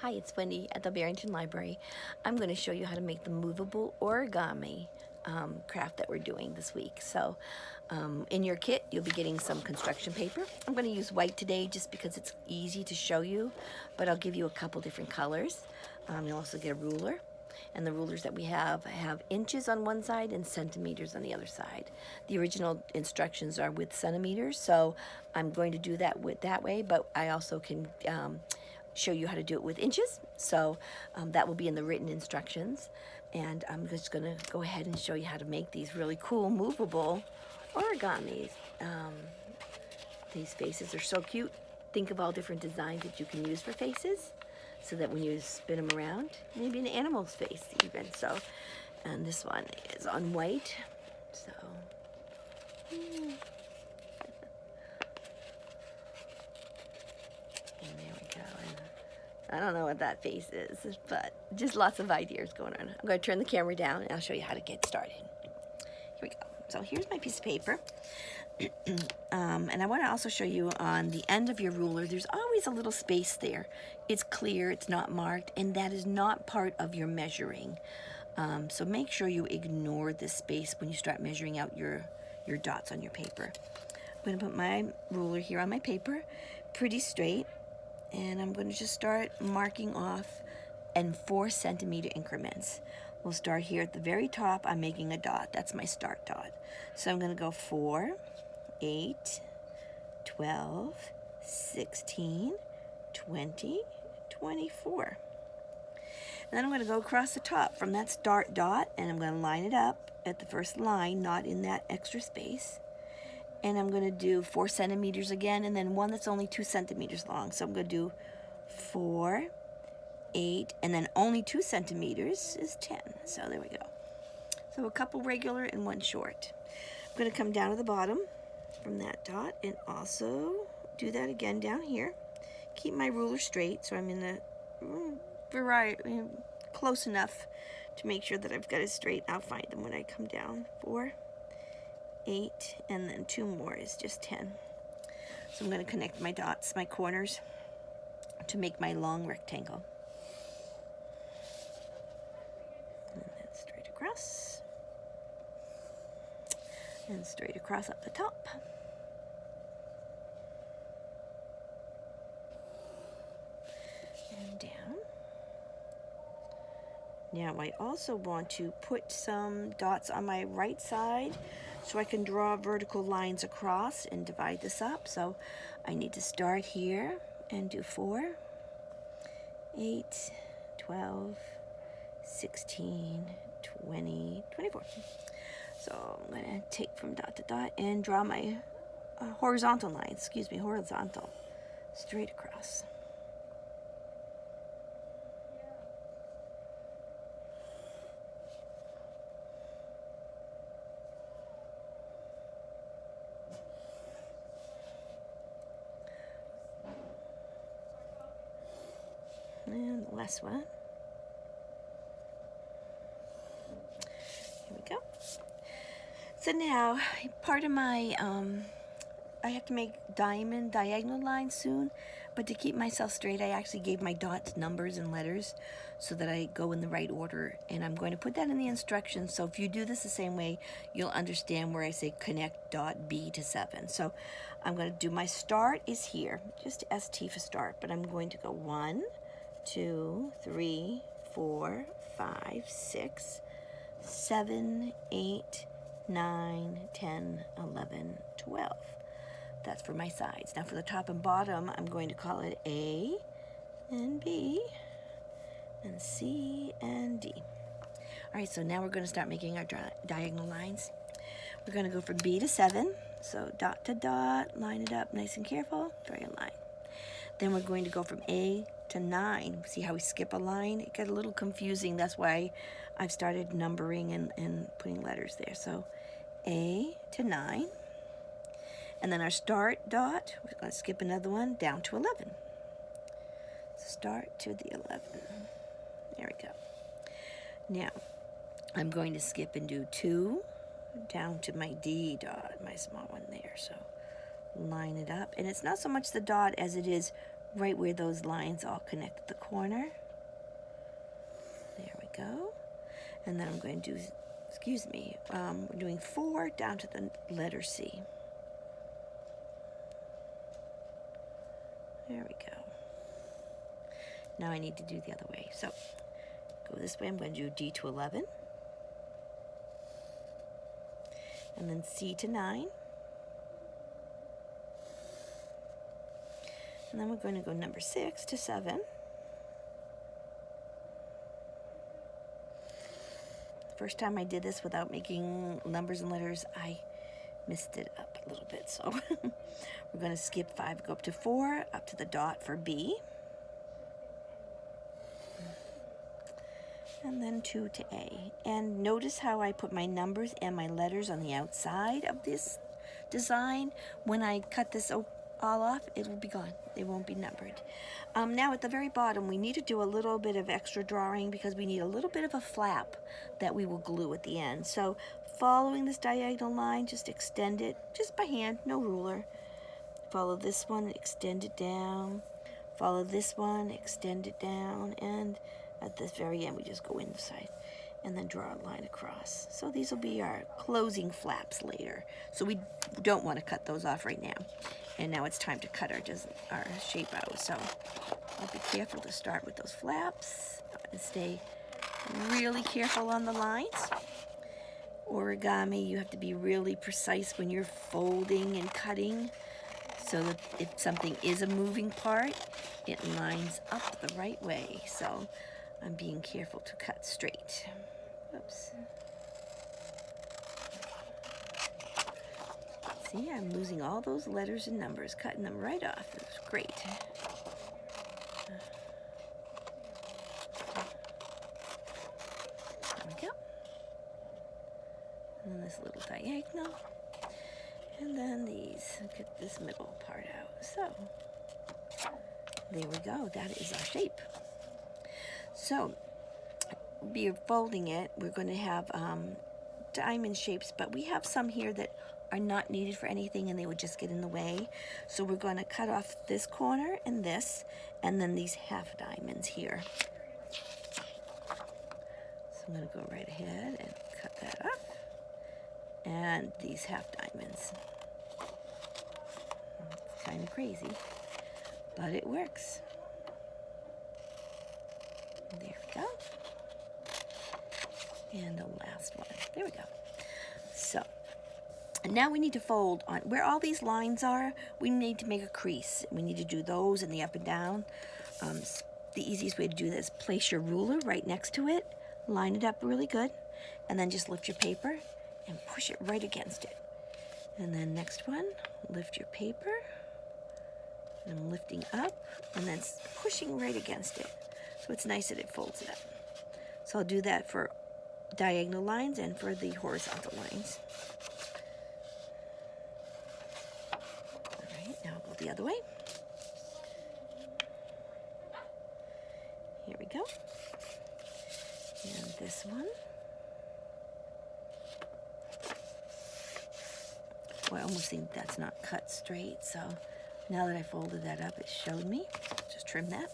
Hi, it's Wendy at the Barrington Library. I'm going to show you how to make the movable origami craft that we're doing this week. So in your kit, you'll be getting some construction paper. I'm going to use white today just because it's easy to show you, but I'll give you a couple different colors. You'll also get a ruler. And the rulers that we have inches on one side and centimeters on the other side. The original instructions are with centimeters, so I'm going to do that that way, but I also can show you how to do it with inches. So that will be in the written instructions. And I'm just going to go ahead and show you how to make these really cool movable origamis. These faces are so cute. Think of all different designs that you can use for faces, so that when you spin them around, maybe an animal's face even. So, and this one is on white. So, and there we go. And I don't know what that face is, but just lots of ideas going on. I'm going to turn the camera down and I'll show you how to get started. Here we go. So here's my piece of paper. And I want to also show you on the end of your ruler, there's always a little space there. It's clear, it's not marked, and that is not part of your measuring. So make sure you ignore this space when you start measuring out your dots on your paper. I'm going to put my ruler here on my paper, pretty straight, and I'm going to just start marking off in 4 centimeter increments. We'll start here at the very top. I'm making a dot. That's my start dot. So I'm going to go 4, 8, 12, 16, 20, 24. And then I'm going to go across the top from that start dot, and I'm going to line it up at the first line, not in that extra space. And I'm going to do 4 centimeters again, and then one that's only 2 centimeters long. So I'm going to do 4, 8, and then only 2 centimeters is 10. So there we go. So a couple regular and one short. I'm going to come down to the bottom from that dot and also do that again down here. Keep my ruler straight so I'm in the variety close enough to make sure that I've got it straight. I'll find them when I come down. 4, 8, and then 2 more is just 10. So I'm going to connect my dots, my corners, to make my long rectangle. And then straight across. And straight across up the top. And down. Now I also want to put some dots on my right side so I can draw vertical lines across and divide this up. So I need to start here and do 4, 8, 12, 16, 20, 24. So I'm going to take from dot to dot and draw my horizontal lines, horizontal, straight across. And the last one. Here we go. So now, part of my, I have to make diagonal lines soon, but to keep myself straight, I actually gave my dots numbers and letters so that I go in the right order, and I'm going to put that in the instructions, so if you do this the same way, you'll understand where I say connect dot B to 7. So I'm going to do my start is here, just ST for start, but I'm going to go 1, 2, 3, 4, 5, 6, 7, 8, 9, 10, 11, 12. That's for my sides. Now for the top and bottom, I'm going to call it A and B and C and D. All right, so now we're going to start making our diagonal lines. We're going to go from B to 7. So dot to dot, line it up nice and careful, draw your line. Then we're going to go from A to 9. See how we skip a line? It got a little confusing. That's why I've started numbering and putting letters there. So A to 9. And then our start dot, we're going to skip another one down to 11. Start to the 11. There we go. Now, I'm going to skip and do 2 down to my D dot, my small one there. So line it up. And it's not so much the dot as it is right where those lines all connect at the corner. There we go. And then I'm going to do, excuse me, we're doing 4 down to the letter C. There we go. Now I need to do the other way. So go this way. I'm going to do D to 11. And then C to 9. And then we're going to go number 6 to 7. First time I did this without making numbers and letters, I messed it up a little bit. So we're going to skip 5, go up to 4, up to the dot for B. And then 2 to A. And notice how I put my numbers and my letters on the outside of this design. When I cut this all off, it will be gone. It won't be numbered. Now at the very bottom, we need to do a little bit of extra drawing because we need a little bit of a flap that we will glue at the end. So following this diagonal line, just extend it, just by hand, no ruler. Follow this one, extend it down. Follow this one, extend it down, and at the very end, we just go inside and then draw a line across. So these will be our closing flaps later. So we don't want to cut those off right now. And now it's time to cut our shape out. So I'll be careful to start with those flaps and stay really careful on the lines. Origami, you have to be really precise when you're folding and cutting so that if something is a moving part, it lines up the right way. So I'm being careful to cut straight. Oops. See, I'm losing all those letters and numbers, cutting them right off. It's great. There we go. And then this little diagonal. And then these, get this middle part out. So, there we go. That is our shape. So, we're folding it. We're going to have diamond shapes, but we have some here that are not needed for anything and they would just get in the way. So we're going to cut off this corner and this, and then these half diamonds here. So I'm going to go right ahead and cut that off. And these half diamonds. It's kind of crazy, but it works. There we go. And the last one. There we go. So, and now we need to fold on where all these lines are. We need to make a crease. We need to do those in the up and down. The easiest way to do this, place your ruler right next to it, line it up really good, and then just lift your paper and push it right against it. And then next one, lift your paper, and I'm lifting up, and then pushing right against it. So it's nice that it folds it up. So I'll do that for diagonal lines and for the horizontal lines. All right, now I'll go the other way. Here we go. And this one. Well, I almost think that's not cut straight, so now that I folded that up, it showed me. Just trim that.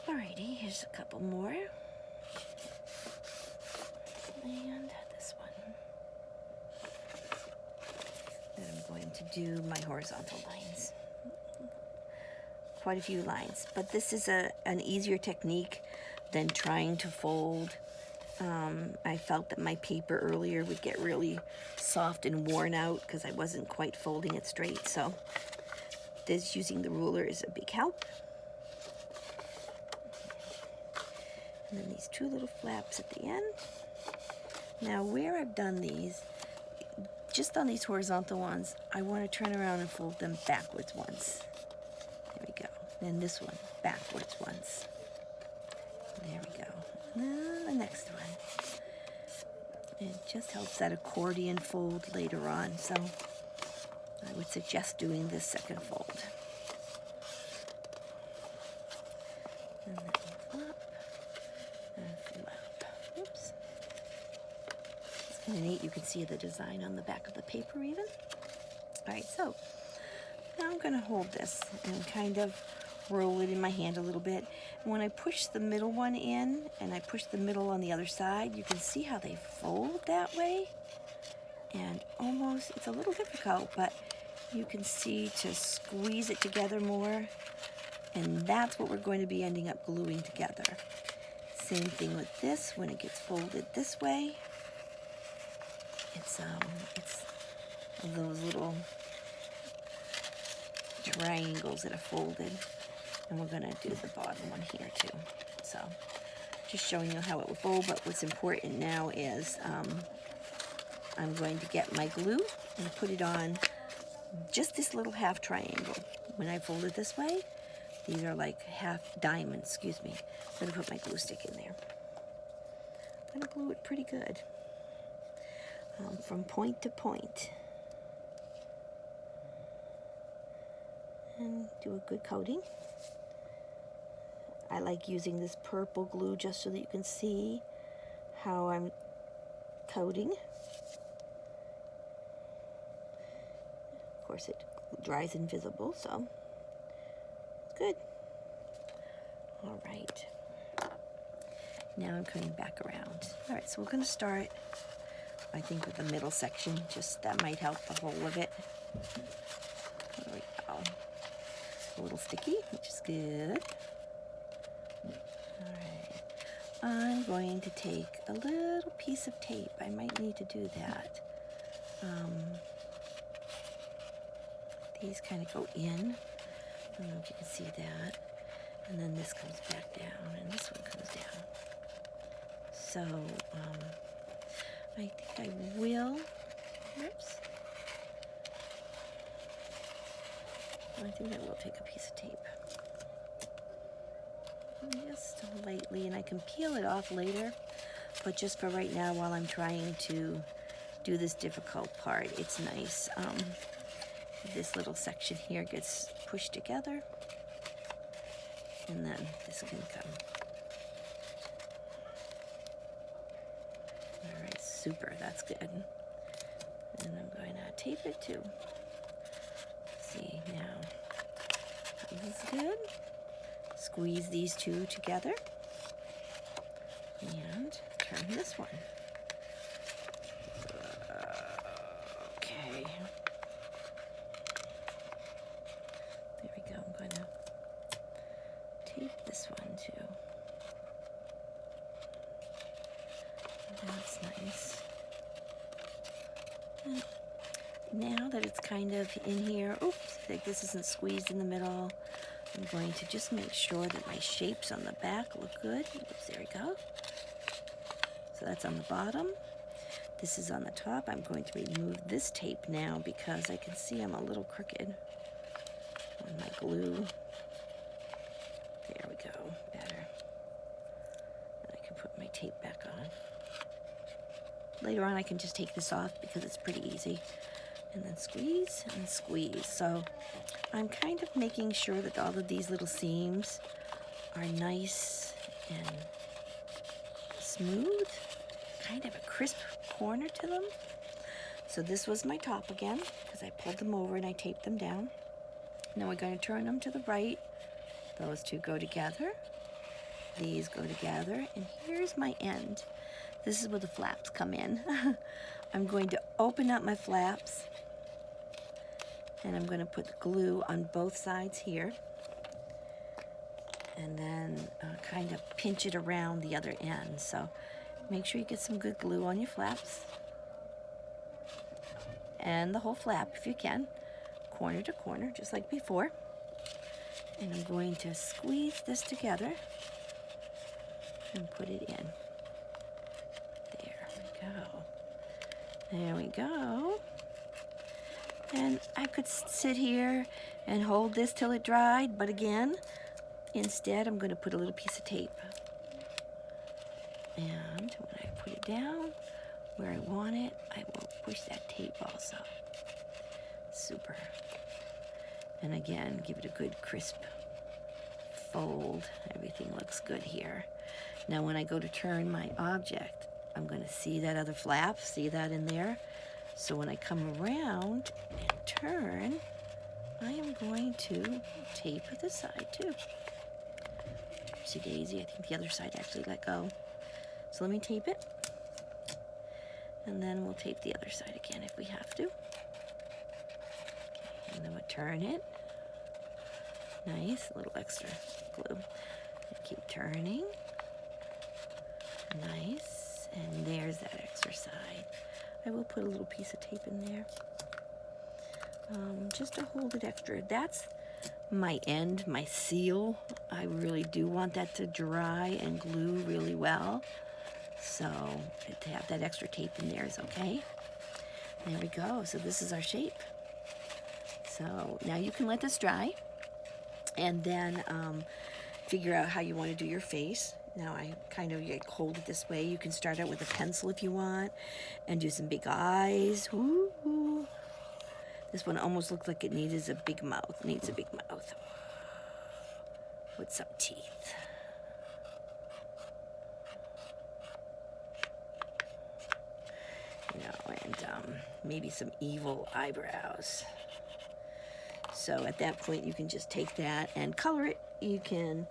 Alrighty, here's a couple more. And this one. Then I'm going to do my horizontal lines. Quite a few lines, but this is an easier technique than trying to fold. I felt that my paper earlier would get really soft and worn out because I wasn't quite folding it straight. So this using the ruler is a big help. And then these two little flaps at the end. Now where I've done these, just on these horizontal ones, I want to turn around and fold them backwards once. There we go. Then this one backwards once. There we go. Now the next one. It just helps that accordion fold later on, so I would suggest doing this second fold. And then flop and flap. Oops. It's kind of neat. You can see the design on the back of the paper even. All right, so Now I'm going to hold this and kind of roll it in my hand a little bit. And when I push the middle one in and I push the middle on the other side, you can see how they fold that way. And almost, it's a little difficult, but you can see to squeeze it together more. And that's what we're going to be ending up gluing together. Same thing with this, when it gets folded this way. It's those little triangles that are folded. And we're gonna do the bottom one here too. So, just showing you how it will fold, but what's important now is I'm going to get my glue and put it on just this little half triangle. When I fold it this way, these are like half diamonds, excuse me. I'm gonna put my glue stick in there. I'm gonna glue it pretty good. From point to point. And do a good coating. I like using this purple glue just so that you can see how I'm coating. Of course, it dries invisible, so it's good. All right. Now I'm coming back around. All right, so we're going to start, I think, with the middle section. Just that might help the whole of it. There we go. A little sticky, which is good. All right. I'm going to take a little piece of tape. I might need to do that. These kind of go in. I don't know if you can see that. And then this comes back down, and this one comes down. So, I think I will, oops. I think I will take a piece of tape. Just lightly, and I can peel it off later, but just for right now, while I'm trying to do this difficult part, it's nice. This little section here gets pushed together, and then this can come. All right, super, that's good. And I'm going to tape it too. See now, this is good. Squeeze these two together and turn this one. Okay. There we go. I'm going to tape this one too. That's nice. And now that it's kind of in here, oops, like this isn't squeezed in the middle, I'm going to just make sure that my shapes on the back look good. Oops, there we go. So that's on the bottom. This is on the top. I'm going to remove this tape now because I can see I'm a little crooked on my glue. There we go, better. And I can put my tape back on. Later on I can just take this off because it's pretty easy. And then squeeze and squeeze. So I'm kind of making sure that all of these little seams are nice and smooth, kind of a crisp corner to them. So this was my top again, because I pulled them over and I taped them down. Now we're going to turn them to the right. Those two go together. These go together. And here's my end. This is where the flaps come in. I'm going to open up my flaps. And I'm going to put glue on both sides here. And then kind of pinch it around the other end. So make sure you get some good glue on your flaps. And the whole flap if you can. Corner to corner, just like before. And I'm going to squeeze this together and put it in. There we go. There we go. And I could sit here and hold this till it dried, but again, instead I'm going to put a little piece of tape. And when I put it down where I want it, I will push that tape also. Super. And again, give it a good crisp fold. Everything looks good here. Now when I go to turn my object, I'm going to see that other flap, see that in there? So when I come around and turn, I am going to tape the side too. Oopsie daisy, I think the other side actually let go. So let me tape it. And then we'll tape the other side again if we have to. Okay, and then we'll turn it. Nice, a little extra glue. And keep turning. Nice, and there's that extra side. I will put a little piece of tape in there. Just to hold it extra. That's my end, my seal. I really do want that to dry and glue really well. So to have that extra tape in there is okay. There we go. So this is our shape. So now you can let this dry and then figure out how you want to do your face. Now I kind of hold it this way. You can start out with a pencil if you want and do some big eyes. Ooh. This one almost looks like it needs a big mouth. With some teeth. You know, and maybe some evil eyebrows. So at that point, you can just take that and color it. You can,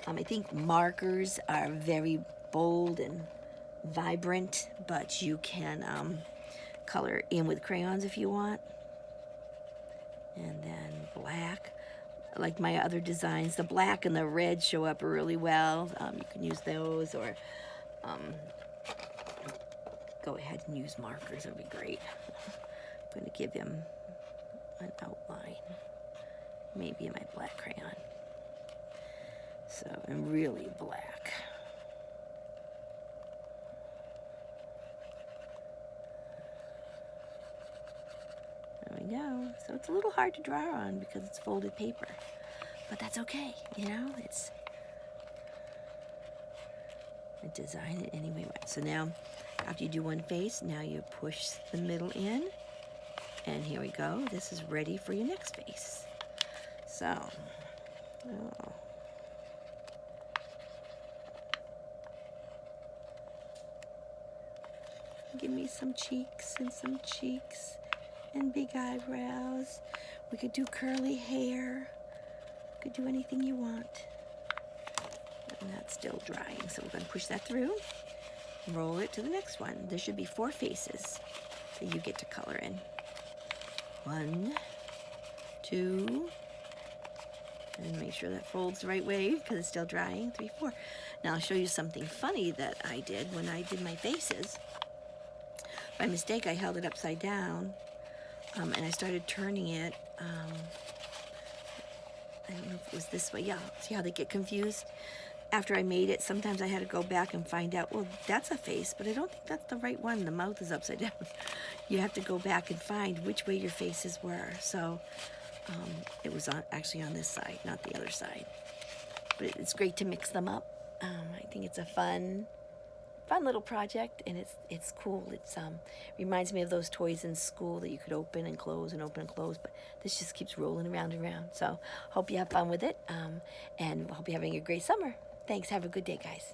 I think markers are very bold and vibrant, but you can color in with crayons if you want. And then black, like my other designs, the black and the red show up really well. You can use those, or go ahead and use markers. It would be great. I'm going to give him an outline, maybe in my black crayon. So, and really black. There we go. So it's a little hard to draw on because it's folded paper, but that's okay. You know, I design it anyway. So now, after you do one face, now you push the middle in, and here we go. This is ready for your next face. So, give me some cheeks and big eyebrows. We could do curly hair. We could do anything you want. And that's still drying, so we're going to push that through. Roll it to the next one. There should be 4 faces that you get to color in. 1, 2, and make sure that folds the right way because it's still drying. 3, 4. Now I'll show you something funny that I did when I did my faces. By mistake, I held it upside down, and I started turning it. I don't know if it was this way. Yeah, see how they get confused? After I made it, sometimes I had to go back and find out, well, that's a face, but I don't think that's the right one. The mouth is upside down. You have to go back and find which way your faces were. So it was actually on this side, not the other side. But it's great to mix them up. I think it's a fun little project, and it's cool. It's reminds me of those toys in school that you could open and close and open and close, but this just keeps rolling around and around. So hope you have fun with it, and hope you're having a great summer. Thanks. Have a good day, guys.